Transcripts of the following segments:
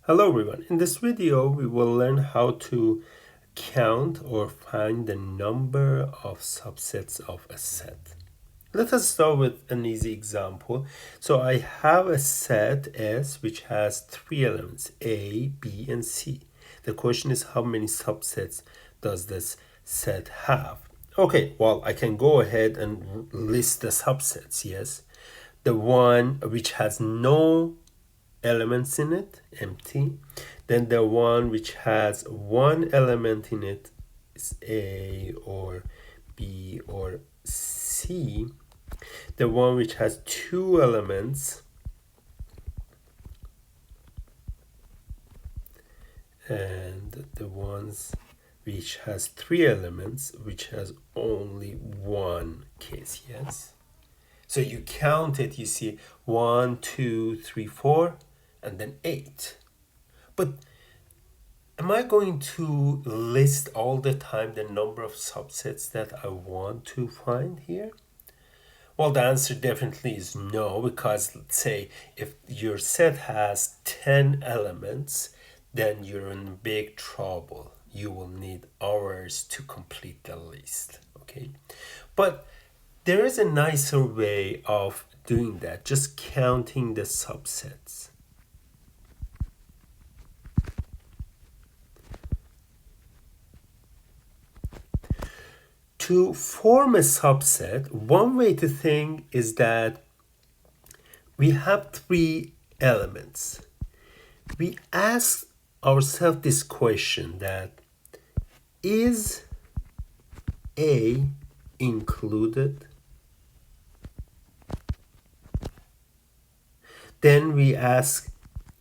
Hello everyone. In this video, we will learn how to count or find the number of subsets of a set. Let us start with an easy example. So I have a set S which has three elements, A, B, and C. The question is how many subsets does this set have? Okay, well, I can go ahead and list the subsets, yes. The one which has no elements in it, empty. Then the one which has one element in it is A or B or C. The one which has two elements and the ones which has three elements, which has only one case, yes? So you count it, you see 1, 2, 3, 4, and then 8. But am I going to list all the time the number of subsets that I want to find here? Well, the answer definitely is no, because let's say if your set has 10 elements, then you're in big trouble. You will need hours to complete the list, okay? But there is a nicer way of doing that, just counting the subsets. To form a subset, one way to think is that we have three elements. We ask ourselves this question that is A included? Then we ask,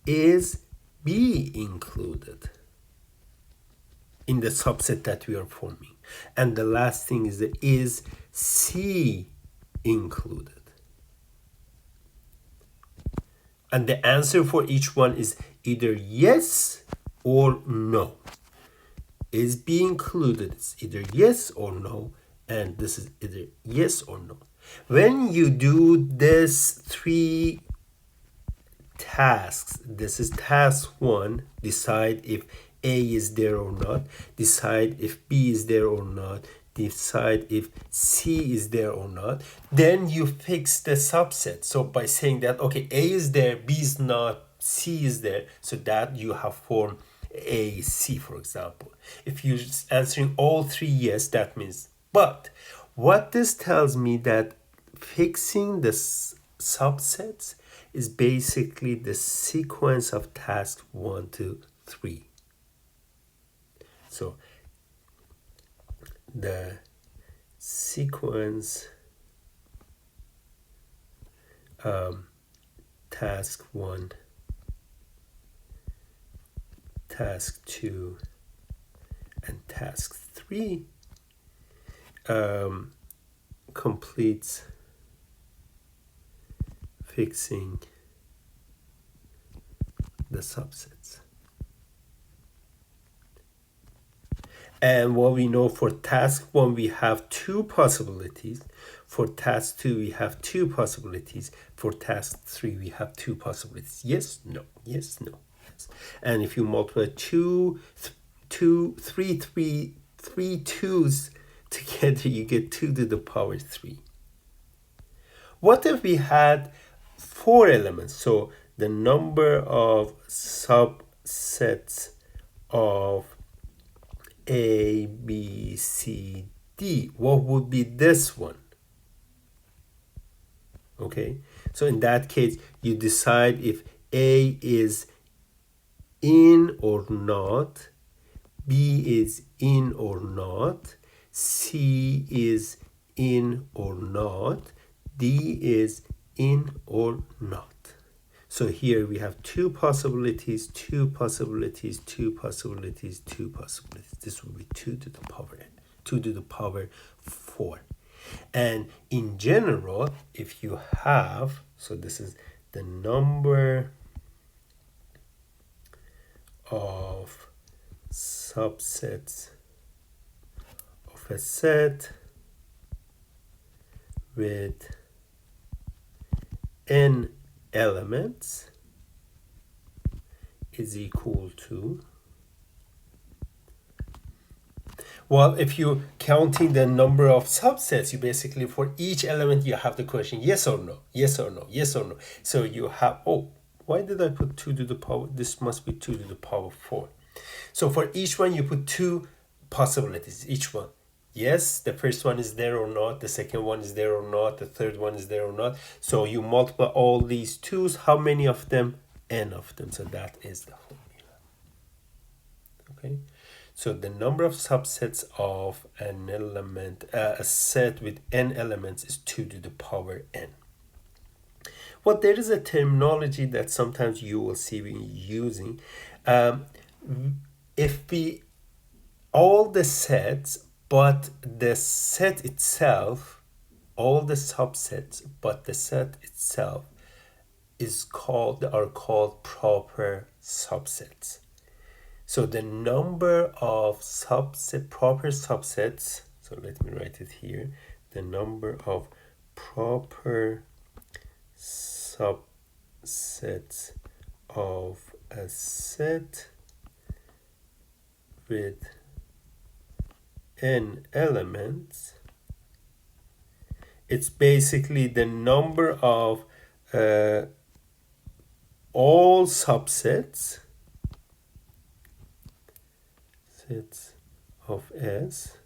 is B included in the subset that we are forming? And the last thing is C included? And the answer for each one is either yes or no. Is B included? It's either yes or no, and this is either yes or no. When you do this three tasks, this is task 1, decide if A is there or not, decide if B is there or not, decide if C is there or not, then you fix the subset. So by saying that, okay, A is there, B is not, C is there, so that you have formed A, C, for example. If you're answering all three yes, that means. But what this tells me that fixing the subsets is basically the sequence of tasks 1 to 3. So the sequence task 1, task 2, and task 3 completes fixing the subsets. And what we know for task 1, we have two possibilities. For task 2, we have two possibilities. For task 3, we have two possibilities. Yes, no, yes, no. Yes. And if you multiply three twos together, you get 2 to the power 3. What if we had 4 elements? So the number of subsets of A, B, C, D, what would be this one? Okay, so in that case, you decide if A is in or not, B is in or not, C is in or not, D is in or not. So here we have two possibilities, two possibilities, two possibilities, two possibilities. This will be 2 to the power 4. And in general, if you have, so this is the number of subsets of a set with n elements is equal to, well, if you're counting the number of subsets, you basically, for each element, you have the question yes or no, yes or no, yes or no. So you have, oh, why did I put 2 to the power? This must be 2 to the power 4. So for each one, you put 2 possibilities, each one. Yes, the first one is there or not, the second one is there or not, the third one is there or not. So you multiply all these 2's, how many of them? N of them. So that is the formula. Okay. So the number of subsets of an element, a set with n elements, is 2 to the power n. Well, there is a terminology that sometimes you will see me using. If we, all the sets, but the set itself, all the subsets, but the set itself are called proper subsets. So the number of proper subsets, so let me write it here, the number of proper subsets of a set with n elements, it's basically the number of all subsets sets of S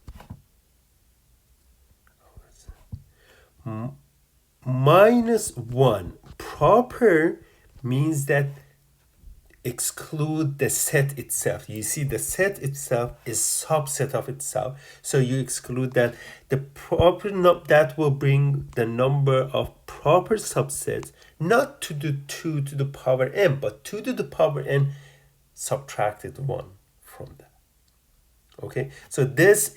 minus 1. Proper means that exclude the set itself. You see, the set itself is subset of itself, so you exclude that. The proper that will bring the number of proper subsets not to the 2 to the power n, but 2 to the power n subtracted 1 from that. Okay, so these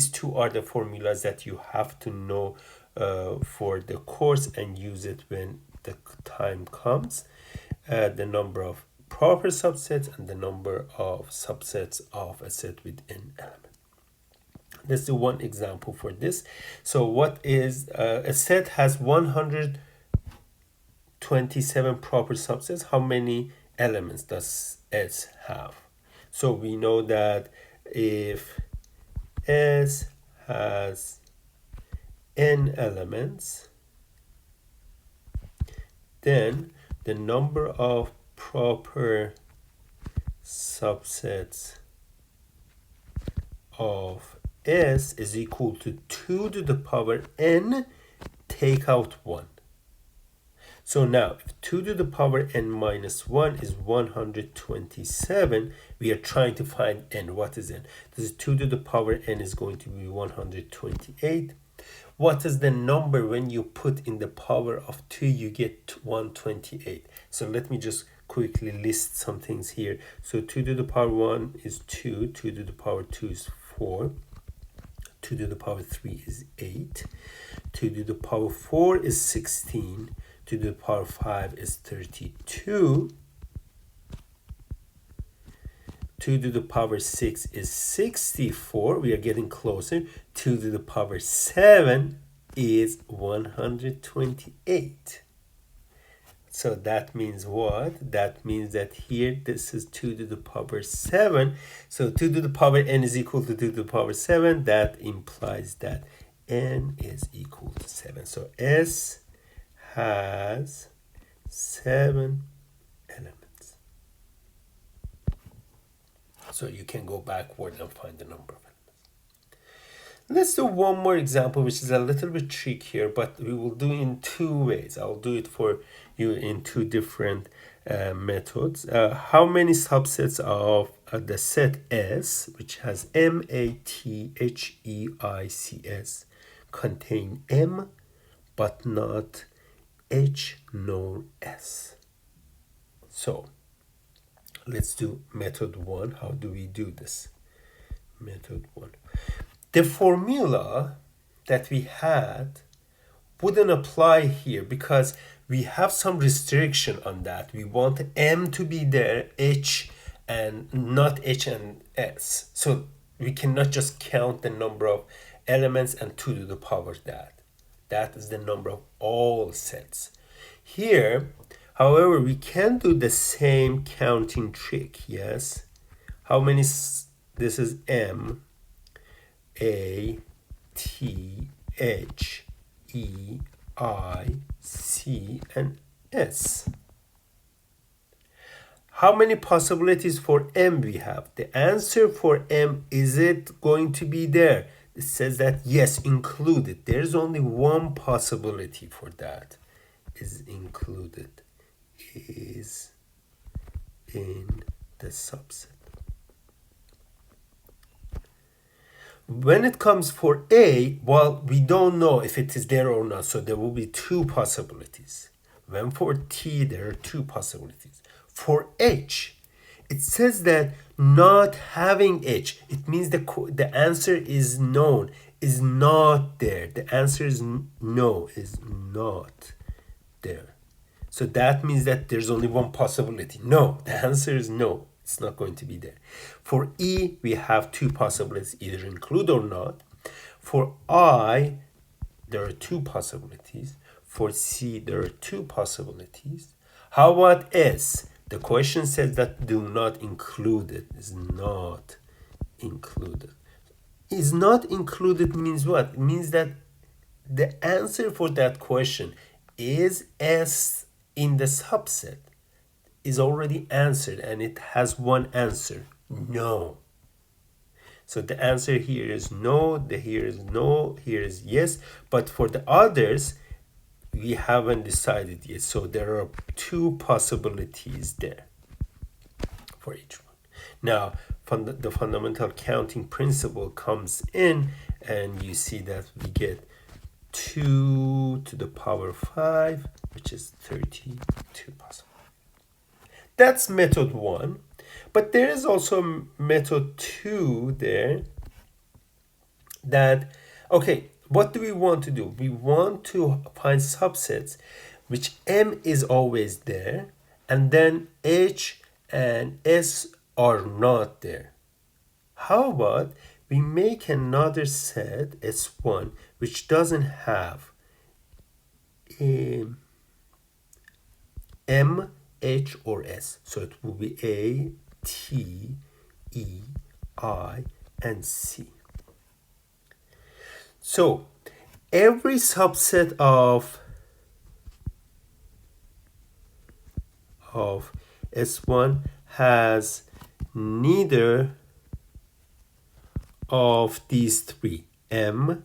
two are the formulas that you have to know for the course and use it when the time comes. The number of proper subsets and the number of subsets of a set with n elements. Let's do one example for this. So what is a set has 127 proper subsets. How many elements does S have? So we know that if S has n elements, then the number of proper subsets of S is equal to 2 to the power n, take out 1. So now, if 2 to the power n minus 1 is 127, we are trying to find n. What is n? This is 2 to the power n is going to be 128. What is the number when you put in the power of 2, you get 128. So let me just quickly list some things here. So 2 to the power 1 is 2, 2 to the power 2 is 4, 2 to the power 3 is 8, 2 to the power 4 is 16, 2 to the power 5 is 32, 2 to the power 6 is 64, we are getting closer, 2 to the power 7 is 128. So that means what? That means that here this is 2 to the power 7. So 2 to the power n is equal to 2 to the power 7. That implies that n is equal to 7. So S has 7 elements. So you can go backward and find the number of elements. Let's do one more example, which is a little bit trickier, but we will do in 2 ways. I'll do it for you in 2 different methods. How many subsets of the set S, which has M-A-T-H-E-I-C-S, contain M, but not H nor S? So let's do method 1. How do we do this? Method 1. The formula that we had wouldn't apply here because we have some restriction on that. We want M to be there, H and not H and S. So we cannot just count the number of elements and 2 to the power that. That is the number of all sets. Here, However, we can do the same counting trick, yes? How many, this is M, A, T, H, E, I, C, and S. How many possibilities for M we have? The answer for M, is it going to be there? It says that yes, included. There's only one possibility for that. Is included. Is in the subset. When it comes for A, well, we don't know if it is there or not, so there will be two possibilities. When for T, there are two possibilities. For H, it says that not having H, it means the answer is known, is not there. The answer is no, is not there. So that means that there's only one possibility. No, the answer is no. It's not going to be there. For E, we have two possibilities, either include or not. For I, there are two possibilities. For C, there are two possibilities. How about S? The question says that do not include it. Is not included. Is not included means what? It means that the answer for that question, is S in the subset, is already answered, and it has one answer, no. So the answer here is no, here is no, here is yes, but for the others, we haven't decided yet. So there are two possibilities there for each one. Now, the fundamental counting principle comes in, and you see that we get 2 to the power 5, which is 32 possible. That's method 1. But there is also method 2 there that, okay, what do we want to do? We want to find subsets which M is always there, and then H and S are not there. How about we make another set, S1, which doesn't have M, H, or S. So it will be A, T, E, I, and C. So every subset of S1 has neither of these three, M,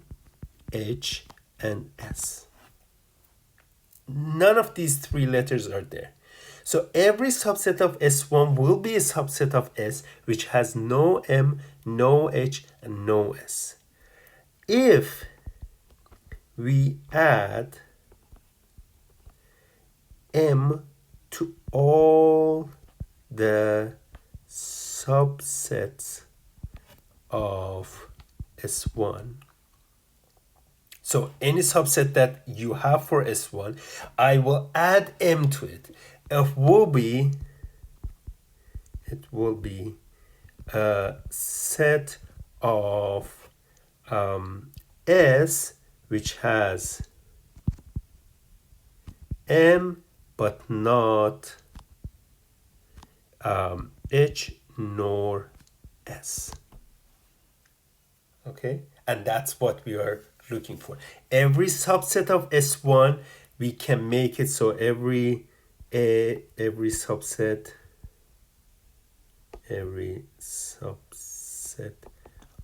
H, and S. None of these three letters are there. So every subset of S1 will be a subset of S, which has no M, no H, and no S. If we add M to all the subsets of S1, so any subset that you have for S1, I will add M to it. It will be a set of S which has M but not H nor S. Okay, and that's what we are looking for. Every subset of S1, we can make it so every subset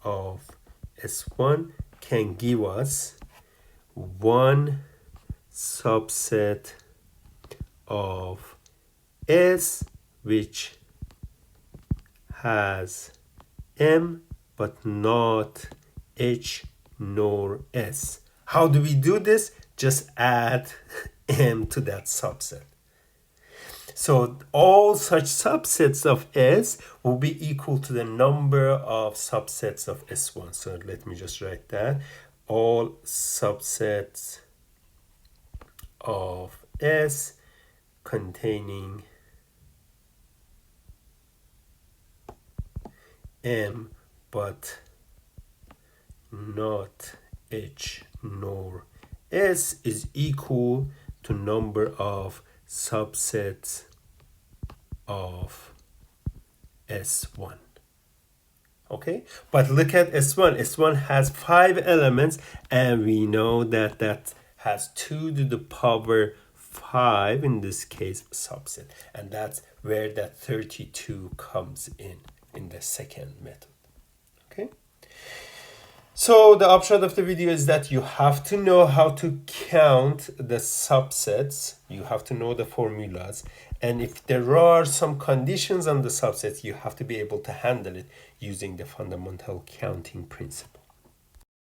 of S1 can give us one subset of S which has M but not H nor S. How do we do this? Just add M to that subset. So all such subsets of S will be equal to the number of subsets of S1. So let me just write that. All subsets of S containing M but not H nor S is equal to number of subset of S1. Okay, but look at S1. S1 has 5 elements, and we know that that has 2 to the power 5, in this case, subset. And that's where that 32 comes in the second method. Okay. So the upshot of the video is that you have to know how to count the subsets. You have to know the formulas. And if there are some conditions on the subsets, you have to be able to handle it using the fundamental counting principle.